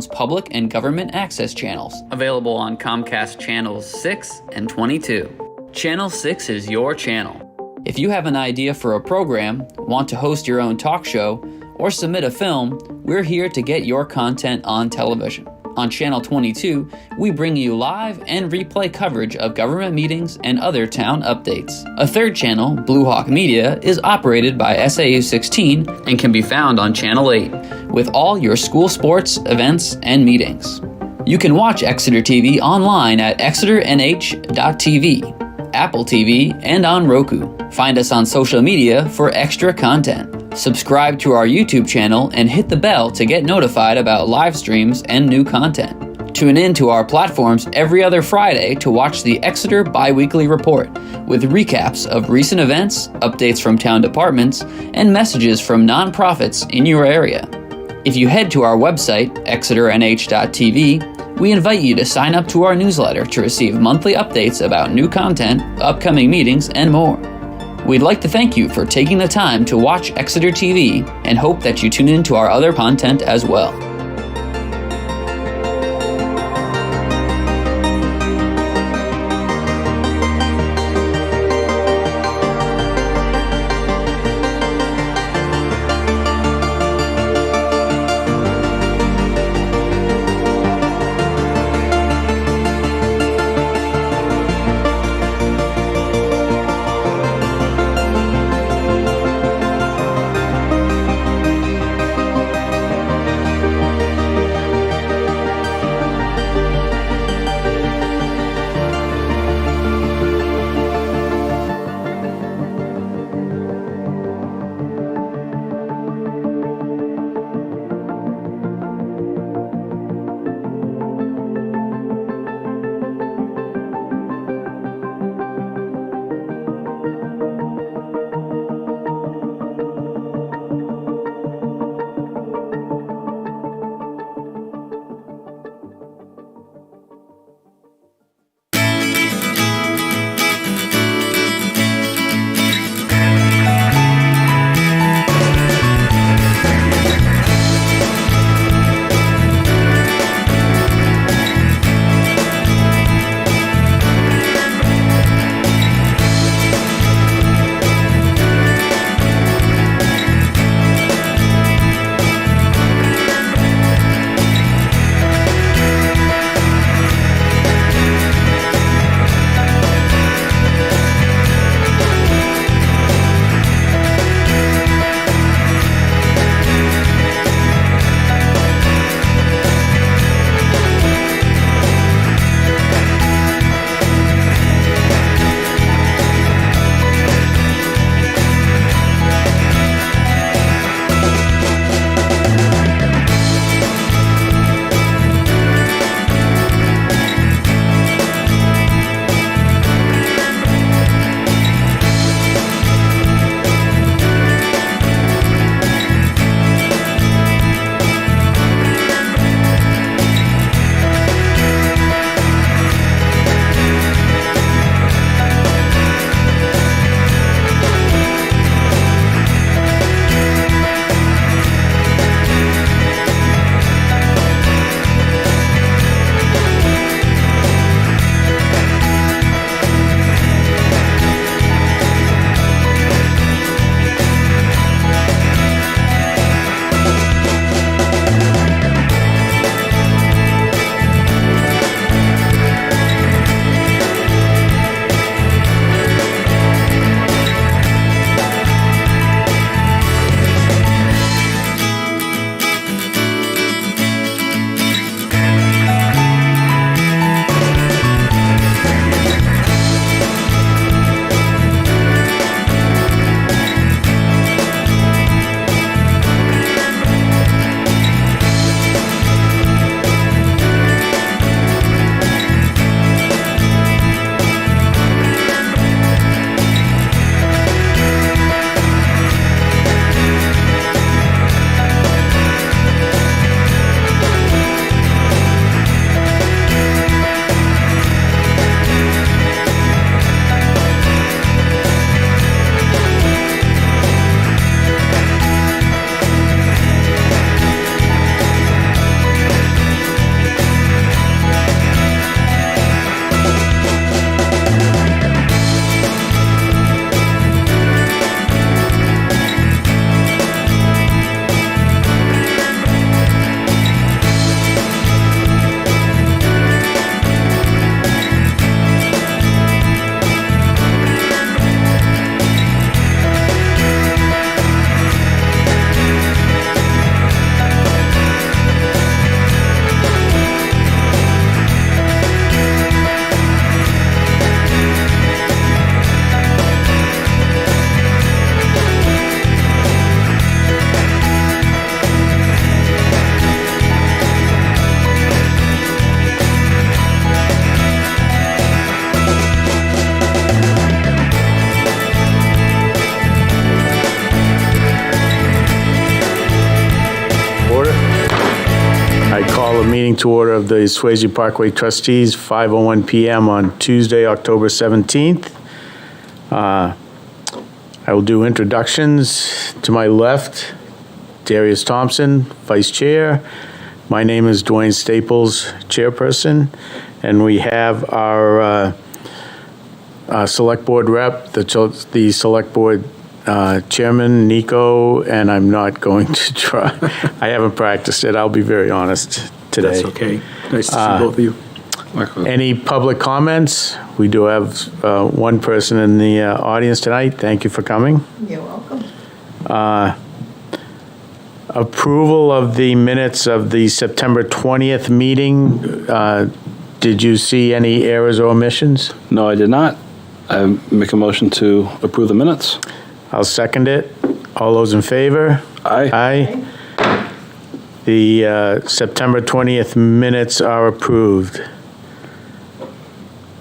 public and government access channels, available on Comcast Channels 6 and 22. Channel 6 is your channel. If you have an idea for a program, want to host your own talk show, or submit a film, we're here to get your content on television. On Channel 22, we bring you live and replay coverage of government meetings and other town updates. A third channel, Blue Hawk Media, is operated by SAU 16 and can be found on Channel 8, with all your school sports, events, and meetings. You can watch Exeter TV online at exeternh.tv, Apple TV, and on Roku. Find us on social media for extra content. Subscribe to our YouTube channel and hit the bell to get notified about live streams and new content. Tune in to our platforms every other Friday to watch the Exeter Biweekly Report with recaps of recent events, updates from town departments, and messages from nonprofits in your area. If you head to our website, exeternh.tv, we invite you to sign up to our newsletter to receive monthly updates about new content, upcoming meetings, and more. We'd like to thank you for taking the time to watch Exeter TV and hope that you tune in to our other content as well. Call a meeting to order of the Swasey Parkway Trustees, 5:01 PM on Tuesday, October 17th. I will do introductions. To my left, Darius Thompson, Vice Chair. My name is Dwayne Staples, Chairperson. And we have our Select Board Rep, the Select Board Chairman, Nico, and I'm not going to try. I haven't practiced it, I'll be very honest today. That's okay. Nice to see both of you. Any public comments? We do have one person in the audience tonight. Thank you for coming. You're welcome. Approval of the minutes of the September 20th meeting. Did you see any errors or omissions? No, I did not. I make a motion to approve the minutes. I'll second it. All those in favor? Aye. Aye. The September 20th minutes are approved.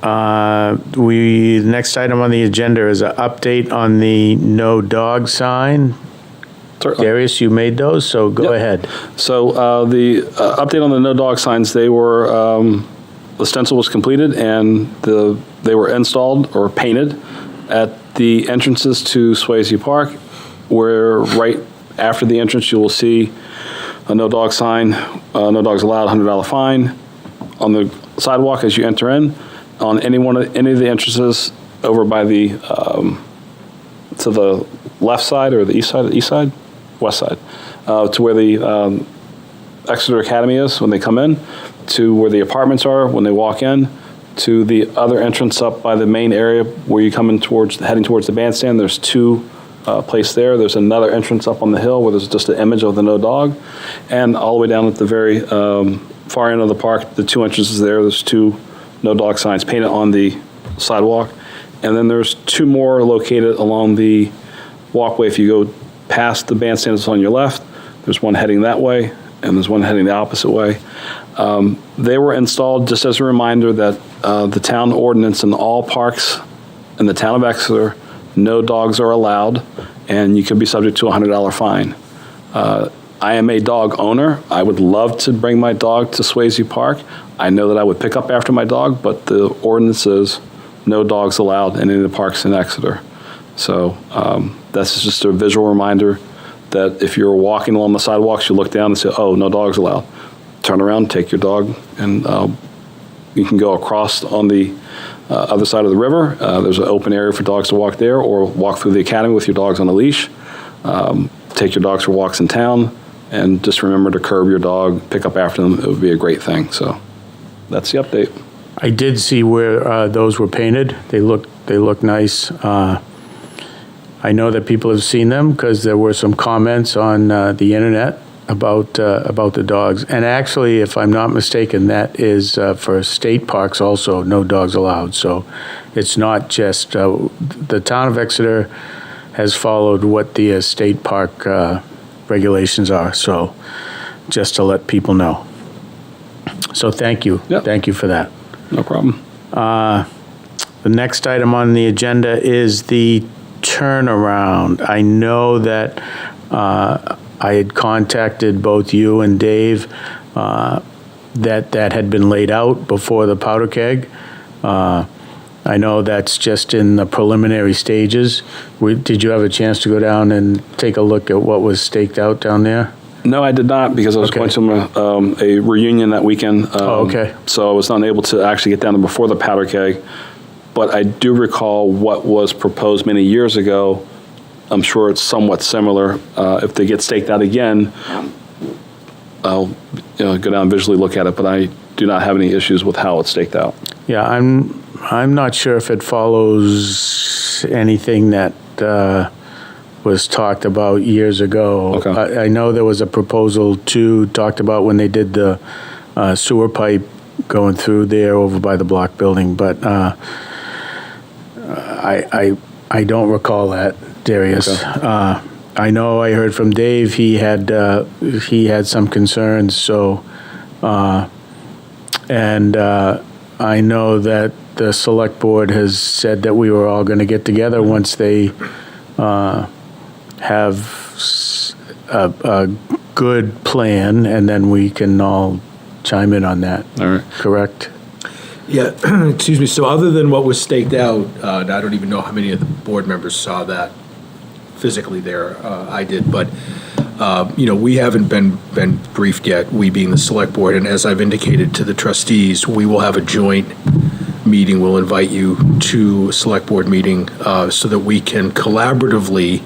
The next item on the agenda is an update on the no dog sign. Certainly. Darius, you made those, so go ahead. So the update on the no dog signs, they were, the stencil was completed and they were installed or painted at the entrances to Swasey Park, where right after the entrance you will see a no dog sign, no dogs allowed, $100 fine. On the sidewalk as you enter in, on any of the entrances over by the to the left side or the east side, west side, to where the Exeter Academy is when they come in, to where the apartments are when they walk in, to the other entrance up by the main area where you come in heading towards the bandstand. There's two places there. There's another entrance up on the hill where there's just an image of the no dog, and all the way down at the very far end of the park, the two entrances there. There's two no dog signs painted on the sidewalk, and then there's two more located along the walkway. If you go past the bandstand that's on your left, there's one heading that way, and there's one heading the opposite way. They were installed just as a reminder that the town ordinance in all parks in the town of Exeter, no dogs are allowed, and you can be subject to a $100 fine. I am a dog owner. I would love to bring my dog to Swasey Park. I know that I would pick up after my dog, but the ordinance is no dogs allowed in any of the parks in Exeter. So that's just a visual reminder that if you're walking along the sidewalks, you look down and say, oh, no dogs allowed. Turn around, take your dog, and you can go across on the other side of the river. There's an open area for dogs to walk there, or walk through the academy with your dogs on a leash. Take your dogs for walks in town, and just remember to curb your dog, pick up after them. It would be a great thing. So that's the update. I did see where those were painted. They look nice. I know that people have seen them because there were some comments on the internet about the dogs. And actually, if I'm not mistaken, that is for state parks also, no dogs allowed. So it's not just the town of Exeter has followed what the state park regulations are. So just to let people know. So thank you. Yep. Thank you for that. No problem. The next item on the agenda is the turnaround. I know that I had contacted both you and Dave that had been laid out before the powder keg. I know that's just in the preliminary stages. Did you have a chance to go down and take a look at what was staked out down there? No, I did not, because I was going to a reunion that weekend. Okay. So I was not able to actually get down there before the powder keg. But I do recall what was proposed many years ago. I'm sure it's somewhat similar. If they get staked out again, I'll go down and visually look at it. But I do not have any issues with how it's staked out. Yeah, I'm not sure if it follows anything that was talked about years ago. Okay. I know there was a proposal talked about when they did the sewer pipe going through there over by the block building, but I don't recall that, Darius. Okay. I know I heard from Dave he had some concerns. So, and I know that the select board has said that we were all going to get together once they have a good plan, and then we can all chime in on that. All right. Correct? Yeah, excuse me. So other than what was staked out, and I don't even know how many of the board members saw that physically there. I did, but we haven't been briefed yet, we being the select board. And as I've indicated to the trustees, we will have a joint meeting. We'll invite you to a select board meeting so that we can collaboratively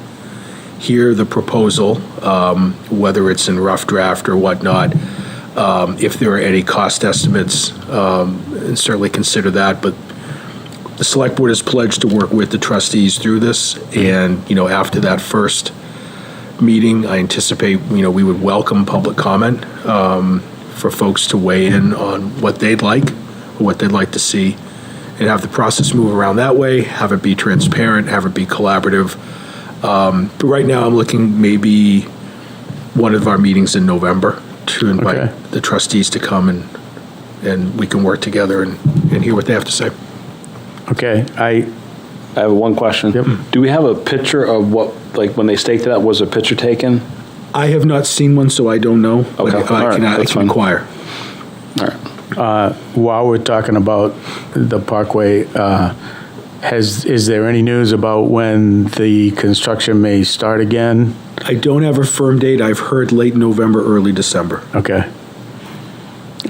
hear the proposal, whether it's in rough draft or whatnot. If there are any cost estimates, and certainly consider that. But the select board has pledged to work with the trustees through this. And, after that first meeting, I anticipate, we would welcome public comment for folks to weigh in on what they'd like, or what they'd like to see, and have the process move around that way, have it be transparent, have it be collaborative. But right now, I'm looking maybe one of our meetings in November to invite the trustees to come and we can work together and hear what they have to say. Okay, I have one question. Yep. Do we have a picture of what, like when they staked it out, was a picture taken? I have not seen one, so I don't know. Okay, But I can inquire. All right. while we're talking about the Parkway, is there any news about when the construction may start again? I don't have a firm date. I've heard late November, early December. Okay.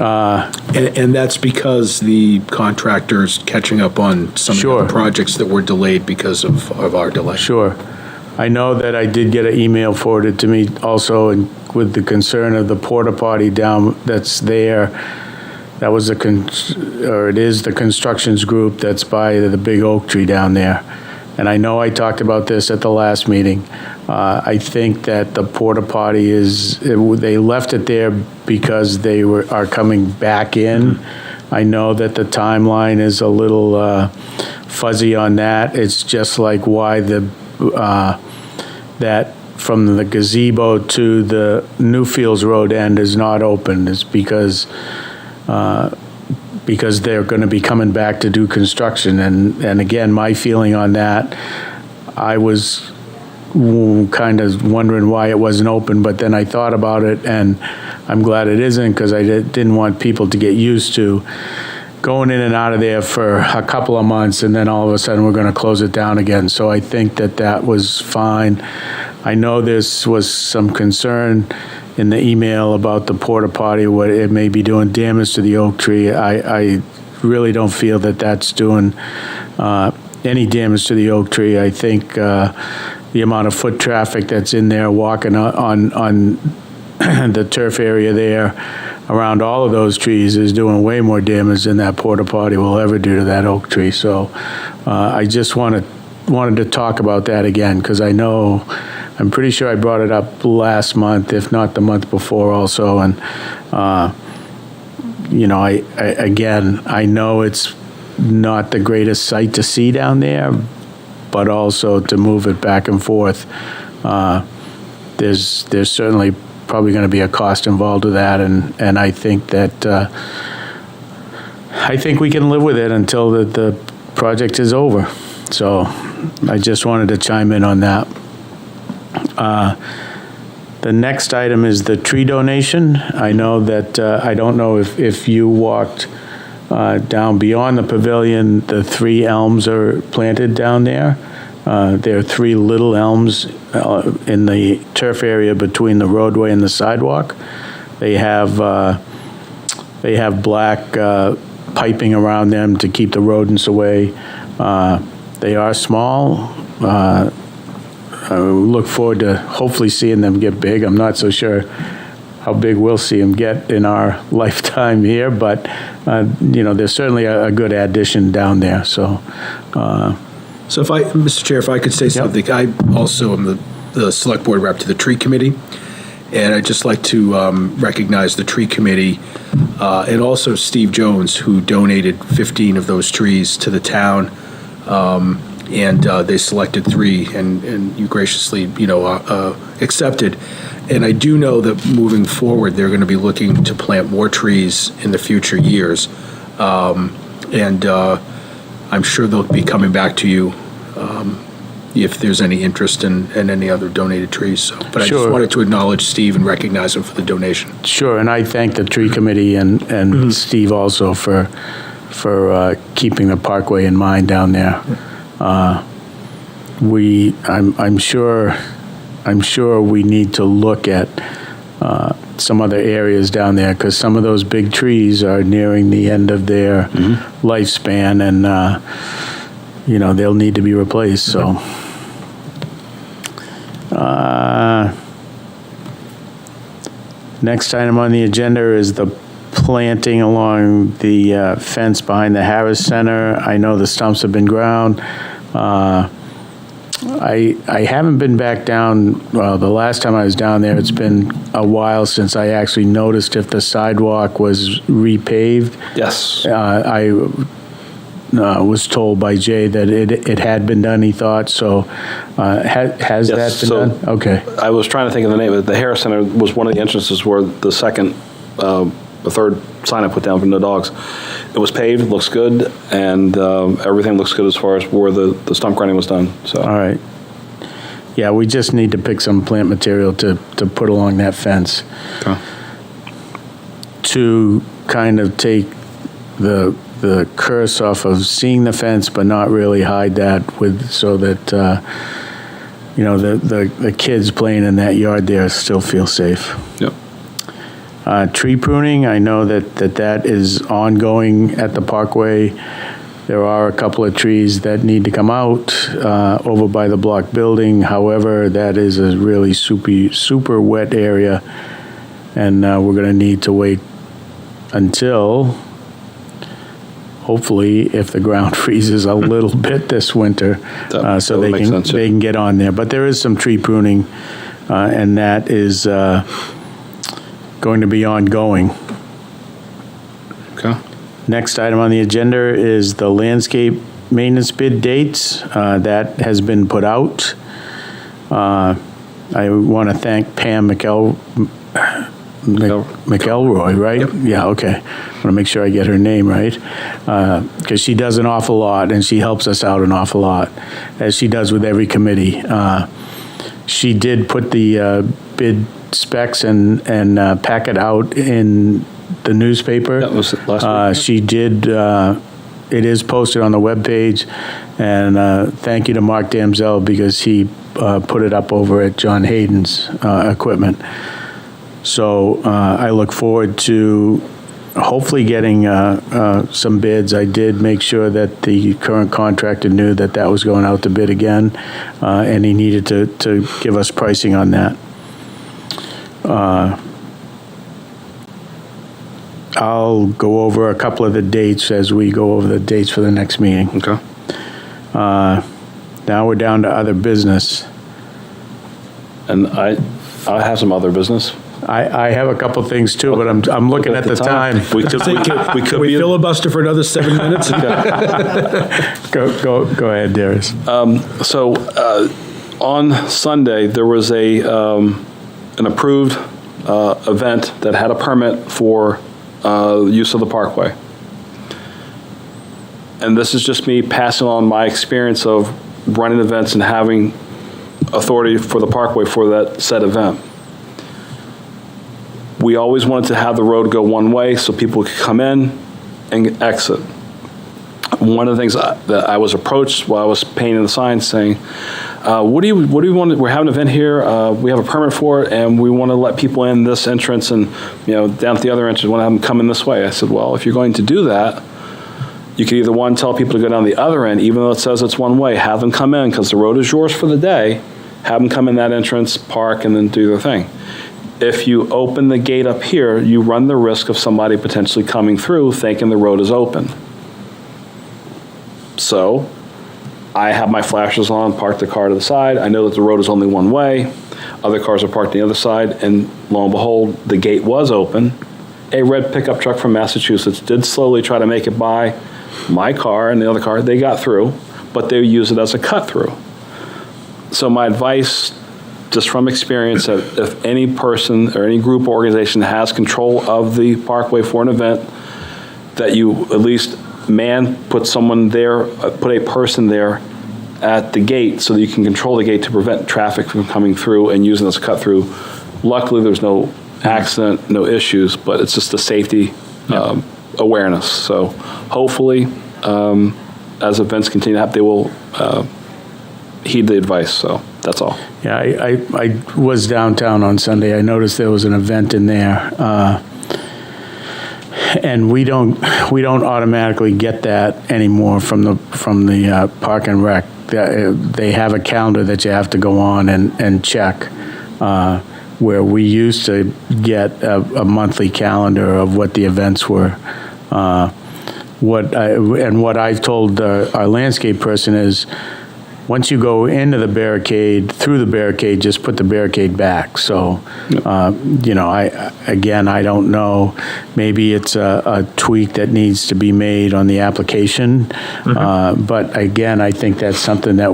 And that's because the contractor's catching up on some Sure. of the projects that were delayed because of our delay. Sure. I know that I did get an email forwarded to me also with the concern of the porta potty down that's there. That was it is the constructions group that's by the big oak tree down there. And I know I talked about this at the last meeting. I think that the porta potty they left it there because they are coming back in. I know that the timeline is a little fuzzy on that. It's just like why that from the gazebo to the Newfields Road end is not open. Is because they're going to be coming back to do construction. And again, my feeling on that, I was kind of wondering why it wasn't open, but then I thought about it, and I'm glad it isn't, because I didn't want people to get used to going in and out of there for a couple of months, and then all of a sudden we're going to close it down again. So I think that was fine. I know there was some concern in the email about the porta potty, what it may be doing damage to the oak tree. I really don't feel that that's doing any damage to the oak tree. I think the amount of foot traffic that's in there walking on the turf area there around all of those trees is doing way more damage than that porta potty will ever do to that oak tree. So I just wanted to talk about that again, because I'm pretty sure I brought it up last month, if not the month before also. And, I know it's not the greatest sight to see down there, but also to move it back and forth. There's certainly probably going to be a cost involved with that. And I think that, I think we can live with it until the project is over. So I just wanted to chime in on that. The next item is the tree donation. I know that, I don't know if you walked down beyond the pavilion, the 3 elms are planted down there. There are 3 little elms in the turf area between the roadway and the sidewalk. They have black piping around them to keep the rodents away. They are small. We look forward to hopefully seeing them get big. I'm not so sure how big we'll see them get in our lifetime here, but there's certainly a good addition down there. So, Mr. Chair, if I could say something, I also am the select board rep to the tree committee, and I'd just like to recognize the tree committee and also Steve Jones, who donated 15 of those trees to the town. And they selected 3, and you graciously, accepted. And I do know that moving forward, they're going to be looking to plant more trees in the future years. And I'm sure they'll be coming back to you if there's any interest in any other donated trees. So, but I just Sure. wanted to acknowledge Steve and recognize him for the donation. Sure, and I thank the tree committee and Steve also for keeping the parkway in mind down there. I'm sure we need to look at some other areas down there, because some of those big trees are nearing the end of their lifespan, and they'll need to be replaced. So, next item on the agenda is the planting along the fence behind the Harris Center. I know the stumps have been ground. I haven't been back down, well, the last time I was down there, it's been a while since I actually noticed if the sidewalk was repaved. Yes. I was told by Jay that it had been done, he thought, so has that Yes, been so- done? Okay. I was trying to think of the name of it. The Harris Center was one of the entrances where the third sign I put down for no dogs. It was paved, looks good, and everything looks good as far as where the stump grinding was done, so. All right. Yeah, we just need to pick some plant material to put along that fence Okay. to kind of take the curse off of seeing the fence but not really hide that so that the kids playing in that yard there still feel safe. Yep. Tree pruning, I know that is ongoing at the Parkway. There are a couple of trees that need to come out over by the block building. However, that is a really super wet area, and we're going to need to wait until, hopefully, if the ground freezes a little bit this winter, That so would they make can sense, yeah. they can get on there. But there is some tree pruning, and that is going to be ongoing. Okay. Next item on the agenda is the landscape maintenance bid dates. That has been put out. I want to thank Pam McElroy, right? Yep. Yeah, okay. I want to make sure I get her name right, because she does an awful lot, and she helps us out an awful lot, as she does with every committee. She did put the bid specs and packet out in the newspaper. That was last week. She did, it is posted on the webpage, and thank you to Mark Damsel, because he put it up over at John Hayden's equipment. So I look forward to hopefully getting some bids. I did make sure that the current contractor knew that was going out to bid again, and he needed to give us pricing on that. I'll go over a couple of the dates as we go over the dates for the next meeting. Okay. Now we're down to other business. And I have some other business. I have a couple things too, but I'm looking at the time. We could Can we be. filibuster for another 7 minutes? Go ahead, Darius. So on Sunday, there was an approved event that had a permit for use of the Parkway. And this is just me passing on my experience of running events and having authority for the Parkway for that said event. We always wanted to have the road go one way so people could come in and exit. One of the things that I was approached while I was painting the sign saying, what do you want? We're having an event here. We have a permit for it, and we want to let people in this entrance and down at the other entrance. We want to have them come in this way. I said, well, if you're going to do that, you could either tell people to go down the other end, even though it says it's one way, have them come in because the road is yours for the day. Have them come in that entrance, park, and then do their thing. If you open the gate up here, you run the risk of somebody potentially coming through thinking the road is open. So I have my flashers on, park the car to the side. I know that the road is only one way. Other cars are parked on the other side, and lo and behold, the gate was open. A red pickup truck from Massachusetts did slowly try to make it by my car and the other car. They got through, but they use it as a cut through. So my advice, just from experience, that if any person or any group or organization has control of the Parkway for an event, that you at least put someone there, put a person there at the gate so that you can control the gate to prevent traffic from coming through and using this cut through. Luckily, there's no accident, no issues, but it's just a safety awareness. So hopefully, as events continue to happen, they will heed the advice. So that's all. Yeah, I was downtown on Sunday. I noticed there was an event in there, and we don't automatically get that anymore from the Park and Rec. They have a calendar that you have to go on and check. Where we used to get a monthly calendar of what the events were. What I've told our landscape person is, once you go into the barricade, through the barricade, just put the barricade back. So, I don't know. Maybe it's a tweak that needs to be made on the application. But again, I think that's something that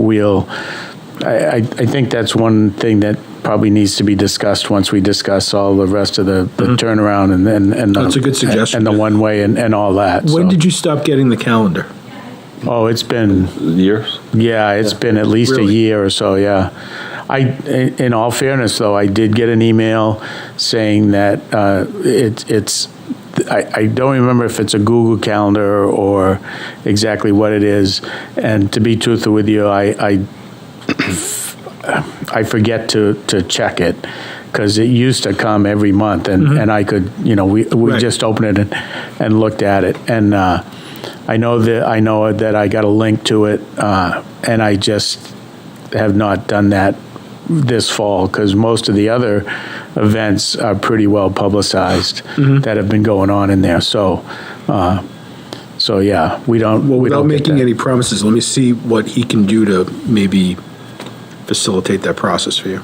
I think that's one thing that probably needs to be discussed once we discuss all the rest of the turnaround and That's a good suggestion. And the one way and all that. When did you stop getting the calendar? Oh, it's been Years? Yeah, it's been at least Really? a year or so, yeah. In all fairness, though, I did get an email saying that I don't remember if it's a Google Calendar or exactly what it is. And to be truthful with you, I forget to check it, because it used to come every month, and I could, we Right. just opened it and looked at it. And I know that I got a link to it, and I just have not done that this fall, because most of the other events are pretty well publicized that have been going on in there. So yeah, we don't. Well, we without don't get making that. any promises, let me see what he can do to maybe facilitate that process for you.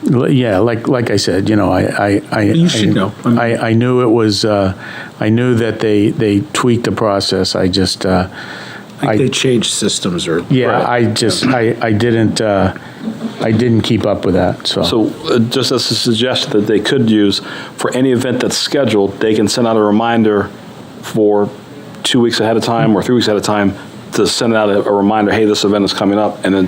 Yeah, like I said, You should know. I knew it was. I knew that they tweaked the process. I just. I think they changed systems or. Yeah, I didn't keep up with that. So just as a suggestion that they could use, for any event that's scheduled, they can send out a reminder for 2 weeks ahead of time or 3 weeks ahead of time to send out a reminder, hey, this event is coming up, and then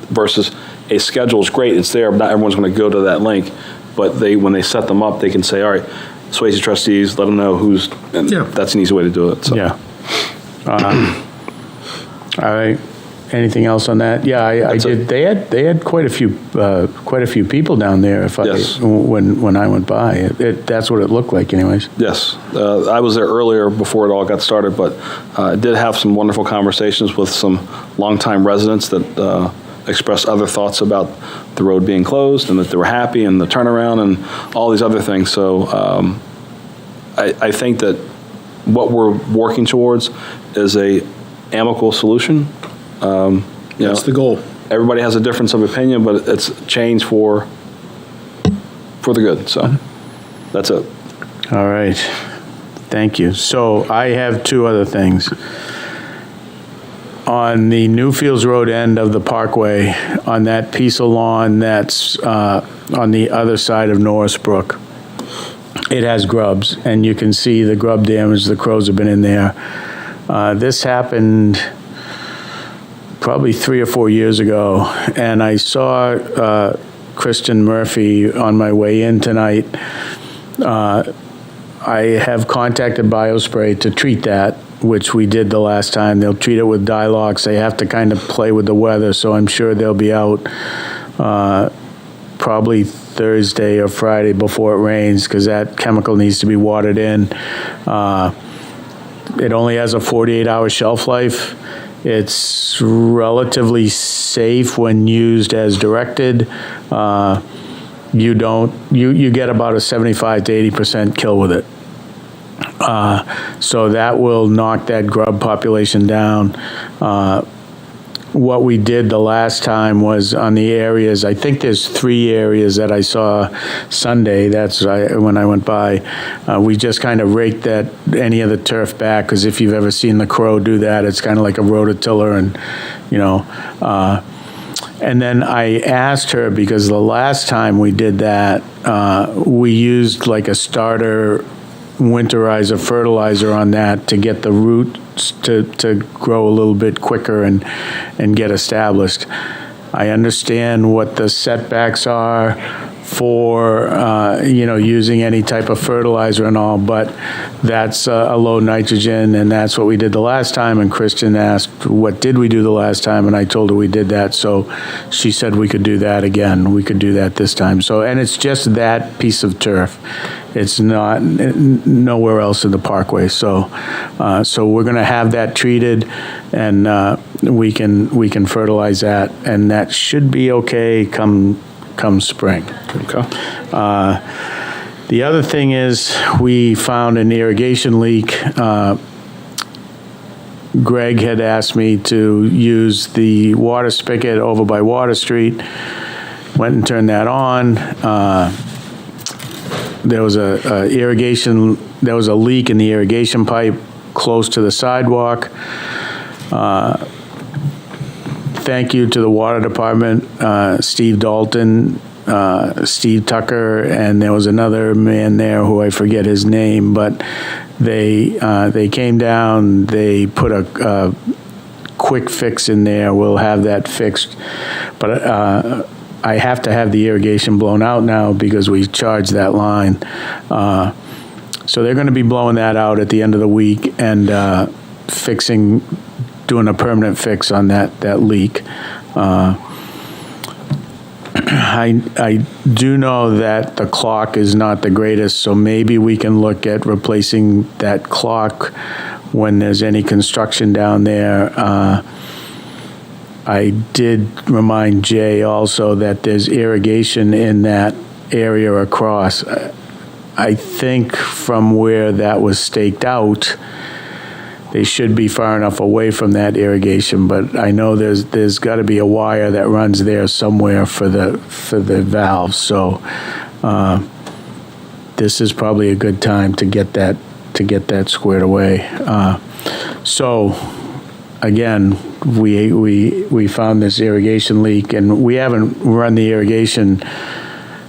versus a schedule is great, it's there, but not everyone's going to go to that link. But when they set them up, they can say, all right, Swasey trustees, let them know who's, and Yeah. that's an easy way to do it. So. Yeah. All right. Anything else on that? Yeah, I That's did. They had quite a few people down there. Yes. When I went by, that's what it looked like, anyways. Yes, I was there earlier before it all got started, but I did have some wonderful conversations with some longtime residents that expressed other thoughts about the road being closed and that they were happy and the turnaround and all these other things. So I think that what we're working towards is a amicable solution. That's the goal. Everybody has a difference of opinion, but it's change for the good. So that's it. All right. Thank you. So I have two other things. On the Newfields Road end of the Parkway, on that piece of lawn that's on the other side of Norris Brook, it has grubs, and you can see the grub damage. The crows have been in there. This happened probably 3 or 4 years ago, and I saw Kristen Murphy on my way in tonight. I have contacted BioSpray to treat that, which we did the last time. They'll treat it with Dilox. They have to kind of play with the weather, so I'm sure they'll be out probably Thursday or Friday before it rains, because that chemical needs to be watered in. It only has a 48-hour shelf life. It's relatively safe when used as directed. You get about a 75 to 80% kill with it. So that will knock that grub population down. What we did the last time was on the areas, I think there's 3 areas that I saw Sunday, when I went by. We just kind of raked any of the turf back, because if you've ever seen the crow do that, it's kind of like a rototiller, and, and then I asked her, because the last time we did that, we used like a starter winterizer fertilizer on that to get the roots to grow a little bit quicker and get established. I understand what the setbacks are for, using any type of fertilizer and all, but that's a low nitrogen, and that's what we did the last time. And Kristen asked, what did we do the last time? And I told her we did that. So she said we could do that again. We could do that this time. So, and it's just that piece of turf. It's not nowhere else in the parkway. So, so we're going to have that treated, and we can fertilize that, and that should be okay come spring. Okay. The other thing is we found an irrigation leak. Greg had asked me to use the water spigot over by Water Street. Went and turned that on. There was a leak in the irrigation pipe close to the sidewalk. Thank you to the water department, Steve Dalton, Steve Tucker, and there was another man there who I forget his name, but they came down, they put a quick fix in there. We'll have that fixed, but I have to have the irrigation blown out now because we charged that line. So they're going to be blowing that out at the end of the week and doing a permanent fix on that leak. I do know that the clock is not the greatest, so maybe we can look at replacing that clock when there's any construction down there. I did remind Jay also that there's irrigation in that area across. I think from where that was staked out, they should be far enough away from that irrigation, but I know there's got to be a wire that runs there somewhere for the valves. So this is probably a good time to get that squared away. So again, we found this irrigation leak, and we haven't run the irrigation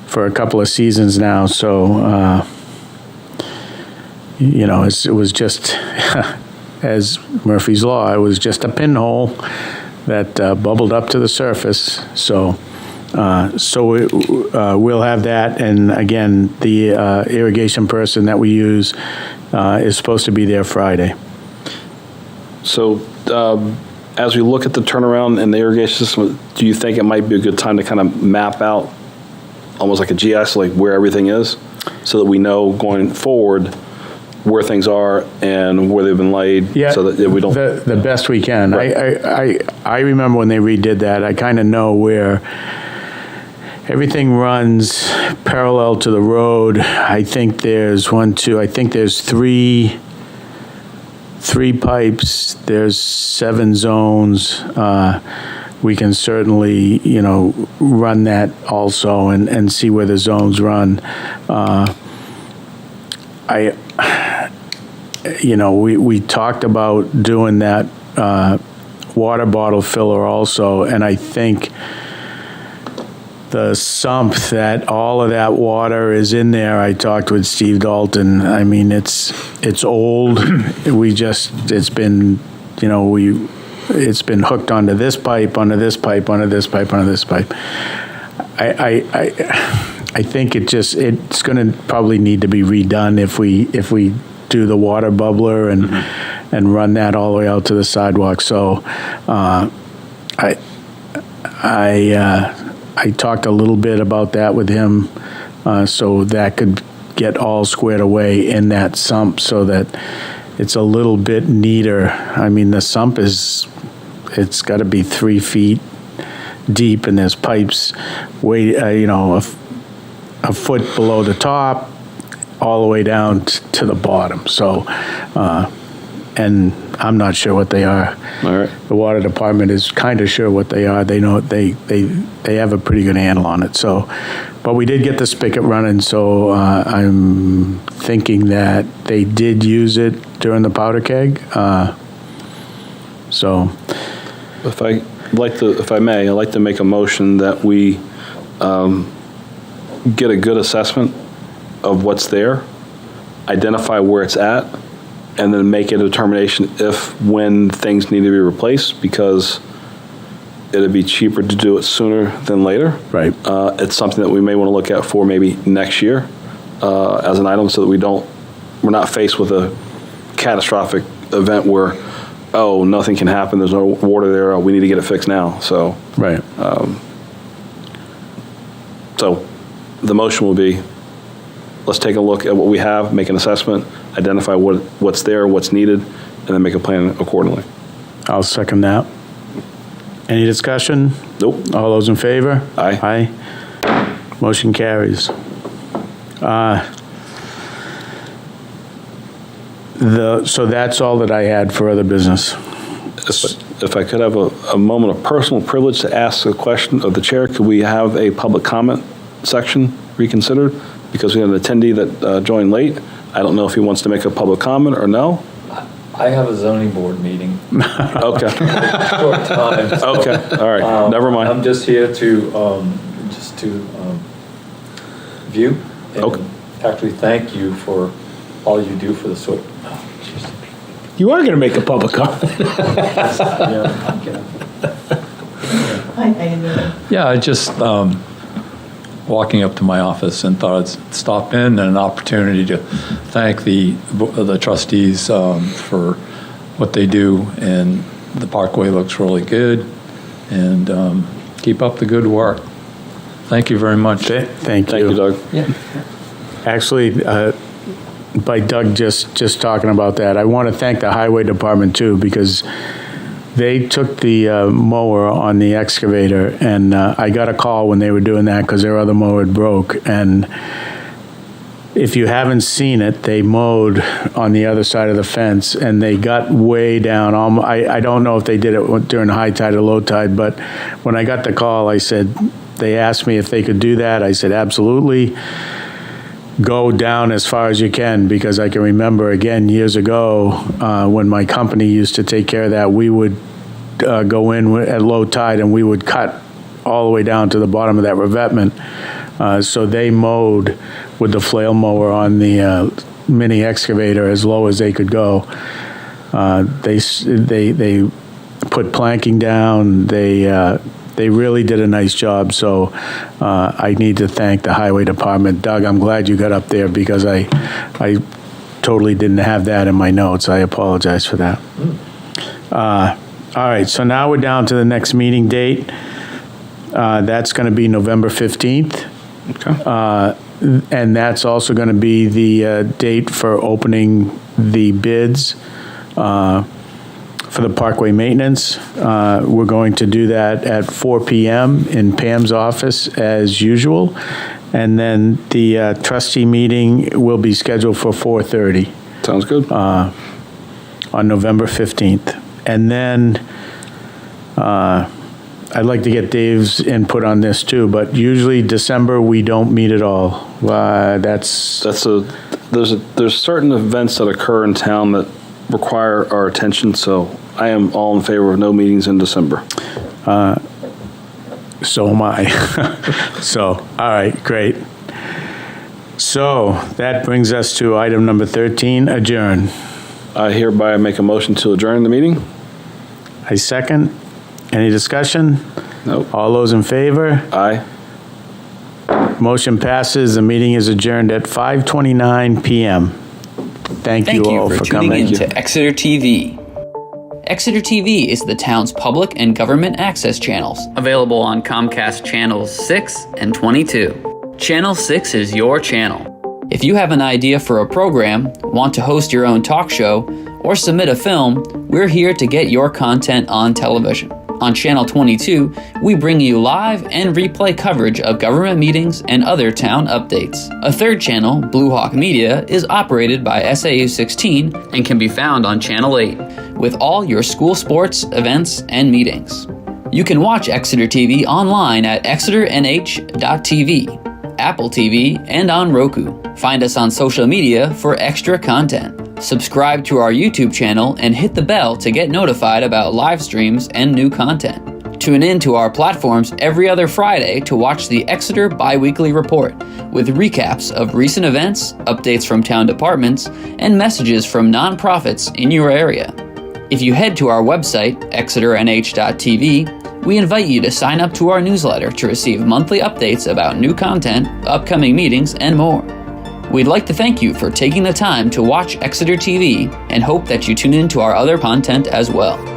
for a couple of seasons now. So it was just. As Murphy's Law, it was just a pinhole that bubbled up to the surface. So we'll have that. And again, the irrigation person that we use is supposed to be there Friday. So as we look at the turnaround and the irrigation system, do you think it might be a good time to kind of map out almost like a GIS, like where everything is, so that we know going forward where things are and where they've been laid, so that we don't... The best we can. Right. I remember when they redid that, I kind of know where everything runs parallel to the road. I think there's there's three pipes, there's 7 zones. We can certainly, run that also and see where the zones run. We talked about doing that water bottle filler also, and I think the sump that all of that water is in there, I talked with Steve Dalton. I mean, it's old. It's been hooked onto this pipe, onto this pipe, onto this pipe, onto this pipe. I think it's going to probably need to be redone if we do the water bubbler and run that all the way out to the sidewalk. So I talked a little bit about that with him, so that could get all squared away in that sump so that it's a little bit neater. I mean, the sump it's got to be 3 feet deep, and there's pipes a foot below the top, all the way down to the bottom. So, and I'm not sure what they are. All right. The water department is kind of sure what they are. They know they have a pretty good handle on it. So, but we did get the spigot running. So I'm thinking that they did use it during the powder keg. So, if I may, I'd like to make a motion that we get a good assessment of what's there identify where it's at, and then make a determination when things need to be replaced, because it'd be cheaper to do it sooner than later. Right. It's something that we may want to look at for maybe next year as an item, so that we're not faced with a catastrophic event where, oh, nothing can happen, there's no water there, oh, we need to get it fixed now. So, Right. so the motion will be, let's take a look at what we have, make an assessment, identify what's there, what's needed, and then make a plan accordingly. I'll second that. Any discussion? Nope. All those in favor? Aye. Aye. Motion carries. So that's all that I had for other business. If I could have a moment of personal privilege to ask a question of the chair, could we have a public comment section reconsidered? Because we had an attendee that joined late. I don't know if he wants to make a public comment or no. I have a zoning board meeting. Okay. Short time. Okay, all right, never mind. I'm just here to, view Okay. and actually thank you for all you do for the sort. You are going to make a public comment. Hi, how you doing? Yeah, I just, walking up to my office and thought I'd stop in, and an opportunity to thank the trustees for what they do, and the Parkway looks really good, and keep up the good work. Thank you very much. Thank Thank you, Doug. Actually, by Doug just talking about that, I want to thank the highway department too, because they took the mower on the excavator, and I got a call when they were doing that because their other mower had broke. And if you haven't seen it, they mowed on the other side of the fence, and they got way down. I don't know if they did it during high tide or low tide, but when I got the call, they asked me if they could do that. I said, absolutely. Go down as far as you can, because I can remember, again, years ago, when my company used to take care of that, we would go in at low tide and we would cut all the way down to the bottom of that revetment. So they mowed with the flail mower on the mini excavator as low as they could go. They put planking down. They really did a nice job, so I need to thank the highway department. Doug, I'm glad you got up there, because I totally didn't have that in my notes. I apologize for that. All right, so now we're down to the next meeting date. That's going to be November 15th. Okay. And that's also going to be the date for opening the bids for the Parkway maintenance. We're going to do that at 4 p.m. in Pam's office as usual. And then the trustee meeting will be scheduled for 4:30 Sounds good. on November 15th. And then I'd like to get Dave's input on this too, but usually December, we don't meet at all. There's certain events that occur in town that require our attention, so I am all in favor of no meetings in December. So am I. So, all right, great. So that brings us to item number 13, adjourn. I hereby make a motion to adjourn the meeting. I second. Any discussion? Nope. All those in favor? Aye. Motion passes. The meeting is adjourned at 5:29 p.m. Thank you all for tuning coming. in to Exeter TV. Exeter TV is the town's public and government access channels, available on Comcast Channels 6 and 22. Channel 6 is your channel. If you have an idea for a program, want to host your own talk show, or submit a film, we're here to get your content on television. On Channel 22, we bring you live and replay coverage of government meetings and other town updates. A third channel, Blue Hawk Media, is operated by SAU 16 and can be found on Channel 8, with all your school sports, events, and meetings. You can watch Exeter TV online at exeternh.tv, Apple TV, and on Roku. Find us on social media for extra content. Subscribe to our YouTube channel and hit the bell to get notified about live streams and new content. Tune in to our platforms every other Friday to watch the Exeter Biweekly Report, with recaps of recent events, updates from town departments, and messages from nonprofits in your area. If you head to our website, exeternh.tv, we invite you to sign up to our newsletter to receive monthly updates about new content, upcoming meetings, and more. We'd like to thank you for taking the time to watch Exeter TV and hope that you tune in to our other content as well.